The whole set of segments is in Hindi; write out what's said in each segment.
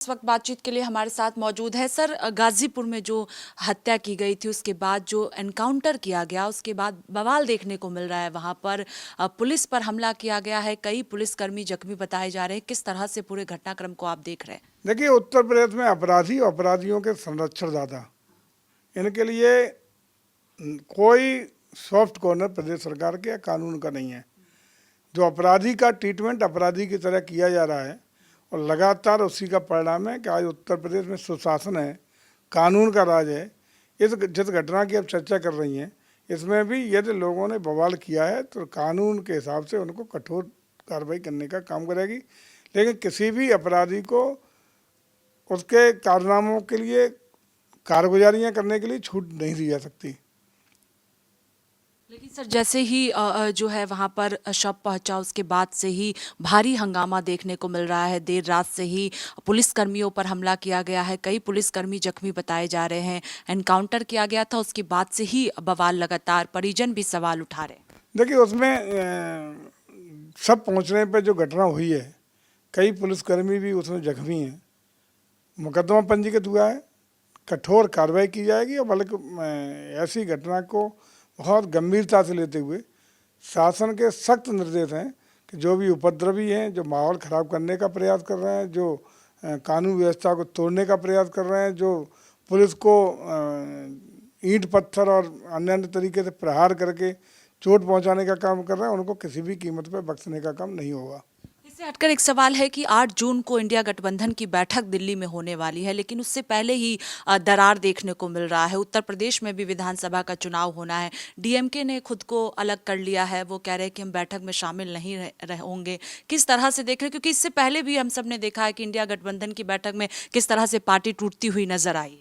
इस वक्त बातचीत के लिए हमारे साथ मौजूद है सर। गाजीपुर में जो हत्या की गई थी उसके बाद जो एनकाउंटर किया गया उसके बाद बवाल देखने को मिल रहा है। वहां पर पुलिस पर हमला किया गया है, कई पुलिसकर्मी जख्मी बताए जा रहे हैं। किस तरह से पूरे घटनाक्रम को आप देख रहे हैं? देखिए, उत्तर प्रदेश में अपराधी और अपराधियों के संरक्षण ज़्यादा, इनके लिए कोई सॉफ्ट कॉर्नर प्रदेश सरकार के या कानून का नहीं है। जो अपराधी का ट्रीटमेंट अपराधी की तरह किया जा रहा है और लगातार उसी का परिणाम है कि आज उत्तर प्रदेश में सुशासन है, कानून का राज है। जिस घटना की अब चर्चा कर रही हैं, इसमें भी यदि लोगों ने बवाल किया है तो कानून के हिसाब से उनको कठोर कार्रवाई करने का काम करेगी। लेकिन किसी भी अपराधी को उसके कारनामों के लिए कारगुजारियाँ करने के लिए छूट नहीं दी जा सकती। लेकिन सर जैसे ही जो है वहां पर शव पहुंचा उसके बाद से ही भारी हंगामा देखने को मिल रहा है। देर रात से ही पुलिसकर्मियों पर हमला किया गया है, कई पुलिसकर्मी जख्मी बताए जा रहे हैं। एनकाउंटर किया गया था, उसके बाद से ही बवाल लगातार, परिजन भी सवाल उठा रहे हैं। देखिए, उसमें सब पहुंचने पर जो घटना हुई है, कई पुलिसकर्मी भी उसमें जख्मी हैं। मुकदमा पंजीकृत हुआ है, कठोर कार्रवाई की जाएगी और बल्कि ऐसी घटना को बहुत गंभीरता से लेते हुए शासन के सख्त निर्देश हैं कि जो भी उपद्रवी हैं, जो माहौल ख़राब करने का प्रयास कर रहे हैं, जो कानून व्यवस्था को तोड़ने का प्रयास कर रहे हैं, जो पुलिस को ईंट पत्थर और अन्य तरीके से प्रहार करके चोट पहुंचाने का काम कर रहे हैं, उनको किसी भी कीमत पर बख्शने का काम नहीं होगा। इससे हटकर एक सवाल है कि 8 जून को इंडिया गठबंधन की बैठक दिल्ली में होने वाली है, लेकिन उससे पहले ही दरार देखने को मिल रहा है। उत्तर प्रदेश में भी विधानसभा का चुनाव होना है। डीएमके ने खुद को अलग कर लिया है, वो कह रहे हैं कि हम बैठक में शामिल नहीं होंगे। किस तरह से देख रहे हैं? क्योंकि इससे पहले भी हम सब ने देखा है कि इंडिया गठबंधन की बैठक में किस तरह से पार्टी टूटती हुई नजर आई।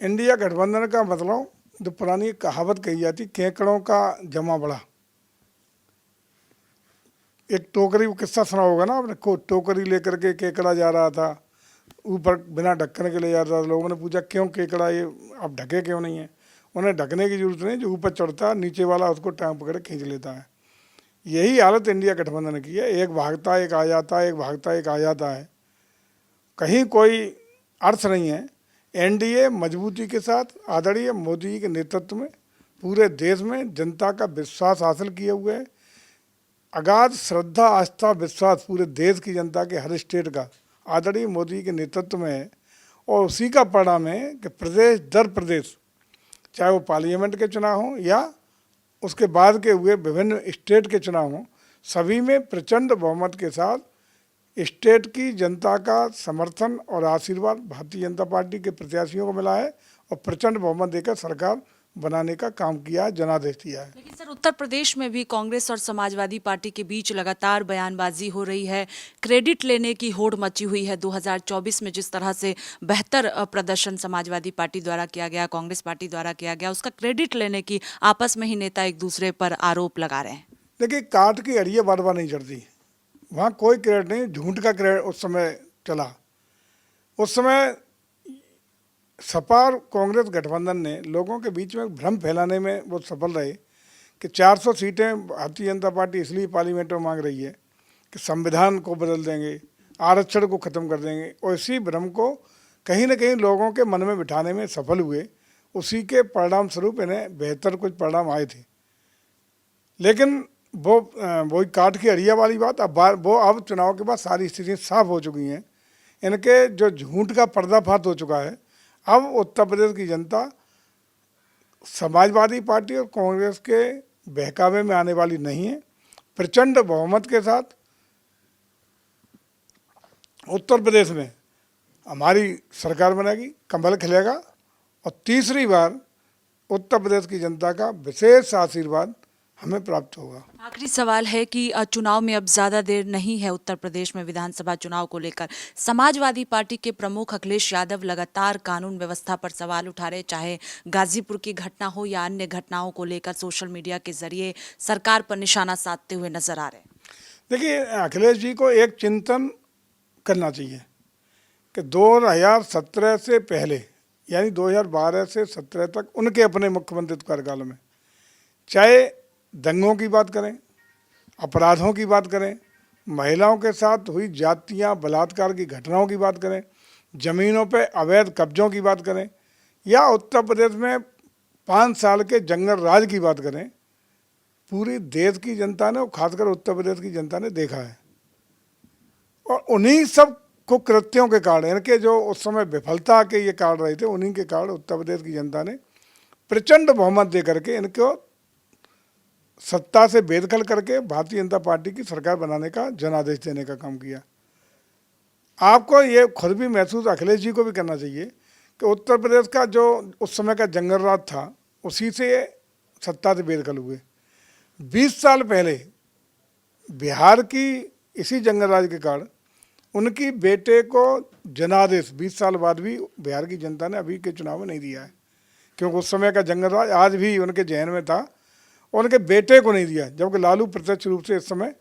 इंडिया गठबंधन का मतलब जो पुरानी कहावत कही जाती, केकड़ों का जमा बड़ा। एक टोकरी, वो किस्सा सुना होगा ना आपने, को टोकरी लेकर के केकड़ा जा रहा था, ऊपर बिना ढक्कन के ले जा रहा था। लोगों ने पूछा क्यों केकड़ा, ये आप ढके क्यों नहीं है? उन्हें ढकने की जरूरत नहीं, जो ऊपर चढ़ता है नीचे वाला उसको टांग पकड़ खींच लेता है। यही हालत इंडिया गठबंधन की है। एक भागता एक आ जाता है, एक भागता एक आ जाता है, कहीं कोई अर्थ नहीं है। एनडीए मजबूती के साथ आदरणीय मोदी जी के नेतृत्व में पूरे देश में जनता का विश्वास हासिल किए हुए है। अगाध श्रद्धा, आस्था, विश्वास पूरे देश की जनता के हर स्टेट का आदरणीय मोदी के नेतृत्व में है। और उसी का परिणाम है कि प्रदेश दर प्रदेश, चाहे वो पार्लियामेंट के चुनाव हों या उसके बाद के हुए विभिन्न स्टेट के चुनाव हों, सभी में प्रचंड बहुमत के साथ स्टेट की जनता का समर्थन और आशीर्वाद भारतीय जनता पार्टी के प्रत्याशियों को मिला है और प्रचंड बहुमत देकर सरकार बनाने का काम किया है, जनादेश दिया है। लेकिन सर उत्तर प्रदेश में भी कांग्रेस और समाजवादी पार्टी के बीच लगातार बयानबाजी हो रही है, क्रेडिट लेने की होड़ मची हुई है। 2024 में जिस तरह से बेहतर प्रदर्शन समाजवादी पार्टी द्वारा किया गया, कांग्रेस पार्टी द्वारा किया गया, उसका क्रेडिट लेने की आपस में ही नेता एक दूसरे पर आरोप लगा रहे हैं। देखिए, काट की अड़िया बार बार नहीं चढ़ती, वहाँ कोई क्रेडिट नहीं, झूठ का क्रेडिट उस समय चला। उस समय सपा और कांग्रेस गठबंधन ने लोगों के बीच में भ्रम फैलाने में वो सफल रहे कि 400 सीटें भारतीय जनता पार्टी इसलिए पार्लियामेंट में मांग रही है कि संविधान को बदल देंगे, आरक्षण को ख़त्म कर देंगे, और इसी भ्रम को कहीं ना कहीं लोगों के मन में बिठाने में सफल हुए। उसी के परिणाम स्वरूप इन्हें बेहतर कुछ परिणाम आए थे। लेकिन वही काट की अड़िया वाली बात, अब चुनाव के बाद सारी स्थितियाँ साफ हो चुकी हैं। इनके जो झूठ का पर्दाफाश हो चुका है। अब उत्तर प्रदेश की जनता समाजवादी पार्टी और कांग्रेस के बहकावे में आने वाली नहीं है। प्रचंड बहुमत के साथ उत्तर प्रदेश में हमारी सरकार बनेगी, कमल खिलेगा और तीसरी बार उत्तर प्रदेश की जनता का विशेष आशीर्वाद हमें प्राप्त होगा। आखिरी सवाल है कि चुनाव में अब ज्यादा देर नहीं है उत्तर प्रदेश में विधानसभा चुनाव को लेकर। समाजवादी पार्टी के प्रमुख अखिलेश यादव लगातार कानून व्यवस्था पर सवाल उठा रहे, चाहे गाजीपुर की घटना हो या अन्य घटनाओं को लेकर सोशल मीडिया के जरिए सरकार पर निशाना साधते हुए नजर आ रहे हैं। देखिए, अखिलेश जी को एक चिंतन करना चाहिए कि 2017 से पहले, यानी 2012 से 17 तक उनके अपने मुख्यमंत्रित्व कार्यकाल में, चाहे दंगों की बात करें, अपराधों की बात करें, महिलाओं के साथ हुई जातियाँ बलात्कार की घटनाओं की बात करें, ज़मीनों पे अवैध कब्जों की बात करें, या उत्तर प्रदेश में 5 साल के जंगल राज की बात करें, पूरी देश की जनता ने और खासकर उत्तर प्रदेश की जनता ने देखा है। और उन्हीं सब कुकृत्यों के कारण, इनके जो उस समय विफलता के ये कारण रहे थे, उन्हीं के कारण उत्तर प्रदेश की जनता ने प्रचंड बहुमत दे करके इनको सत्ता से बेदखल करके भारतीय जनता पार्टी की सरकार बनाने का जनादेश देने का काम किया। आपको ये खुद भी महसूस अखिलेश जी को भी करना चाहिए कि उत्तर प्रदेश का जो उस समय का जंगल राज था, उसी से सत्ता से बेदखल हुए। 20 साल पहले बिहार की इसी जंगल राज के कारण उनकी बेटे को जनादेश 20 साल बाद भी बिहार की जनता ने अभी के चुनाव में नहीं दिया है, क्योंकि उस समय का जंगल राज आज भी उनके जहन में था, उनके बेटे को नहीं दिया। जबकि लालू प्रत्यक्ष रूप से इस समय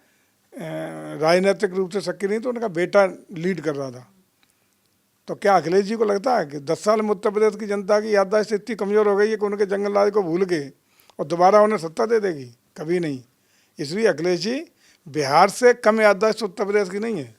राजनीतिक रूप से सक्रिय नहीं, तो उनका बेटा लीड कर रहा था। तो क्या अखिलेश जी को लगता है कि 10 साल में उत्तर प्रदेश की जनता की याददाश्त इतनी कमज़ोर हो गई है कि उनके जंगल राज को भूल गए और दोबारा उन्हें सत्ता दे देगी? कभी नहीं। इसलिए अखिलेश जी बिहार से कम याददाश्त उत्तर प्रदेश की नहीं है।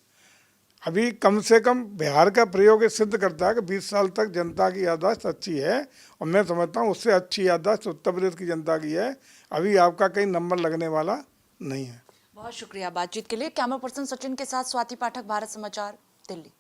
अभी कम से कम बिहार का प्रयोग ये सिद्ध करता है कि 20 साल तक जनता की याददाश्त अच्छी है, और मैं समझता हूँ उससे अच्छी याददाश्त उत्तर प्रदेश की जनता की है। अभी आपका कहीं नंबर लगने वाला नहीं है। बहुत शुक्रिया बातचीत के लिए। कैमरा पर्सन सचिन के साथ स्वाति पाठक, भारत समाचार, दिल्ली।